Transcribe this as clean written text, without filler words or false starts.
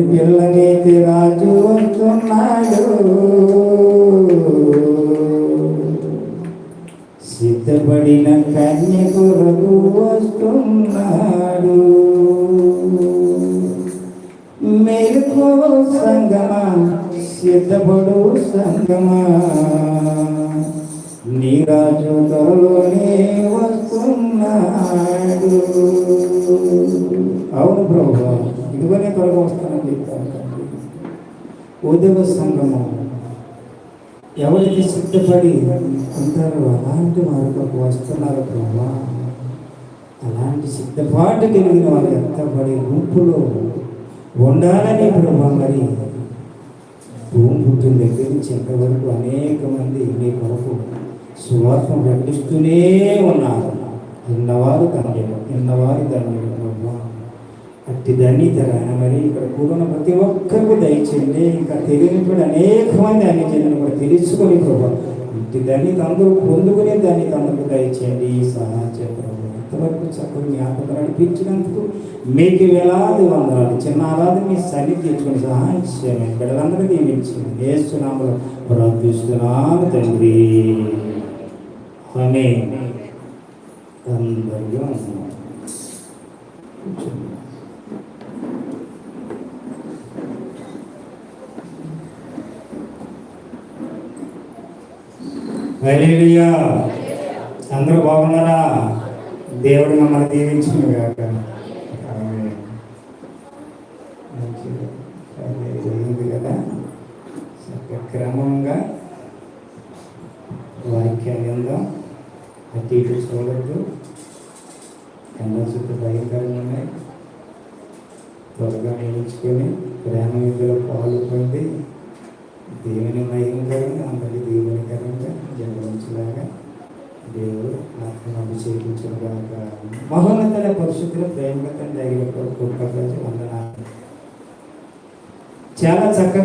పిల్లనైతే రాజు వస్తున్నాడు, సిద్ధపడిన కన్య కొరకు వస్తున్నాడు. మేలుకో సంగమా, సిద్ధపడు సంగమా, నీ రాజు త్వరలోనే వస్తున్నాడు. అవును ప్రభువా, ఇదిగోనే త్వరగా వస్తానని చెప్తాను. ఉదయ సంగమం ఎవరైతే సిద్ధపడి ఉంటారో అలాంటి వారికి వస్తున్నారు ప్రభువా. అలాంటి సిద్ధపాటు కలిగిన వారు ఎంతబడి గుంపులో ఉండాలని ప్రభువా. మరి భూమి పుట్టిన దగ్గర నుంచి ఎంతవరకు అనేక మంది మీ కొరకు సువార్త ప్రకటిస్తూనే ఉన్నారు. ఎన్నవారు ధన్యులు ప్రభువా. అట్టి ధన్యత రాయన మరి ఇక్కడ కూడిన ప్రతి ఒక్కరికి దయచేయండి. ఇంకా తెలియనటువంటి అనేక మంది అన్ని జనులు కూడా తెలుసుకొని ప్రభావ ఇంటి ధన్యత అందరూ పొందుకునే ధన్యత అందరికీ దయచేయండి. సహాయం ప్రభావ ఇంతవరకు చక్కగా జ్ఞాపకం నడిపించినందుకు మీకు వేలాది వందనాలు. చిన్న ఆరాధన మీ సన్నిధి తెచ్చుకొని సహాయం చేయండి. బిడ్డలందరూ దీవించండి. యేసునామములో ప్రార్థిస్తున్నాను తండ్రి, ఆమేన్. అందరికీ వందనాలు. హల్లెలూయా. అందరూ బాగున్నారా? దేవుడు మమ్మల్ని దీవించును గాక. అయింది కదా, క్రమంగా వాక్యాన్ని ఉందాం. అటు ఇటు చూడద్దు. కన్నా చుట్టూ భయంకరంగా ఉన్నాయి. త్వరగా నిలుచుకొని ప్రేమ విధులో పాల్గొంది. దేవుని మహిమకరంగా అందరి దీవెనకరంగా జన్మించలాగా దేవుడు నాకు అభిషేకించిన కనుక మహోన్నత పరిశుద్ధుల ప్రేమగత దైవ వందనాలు. చాలా చక్కగా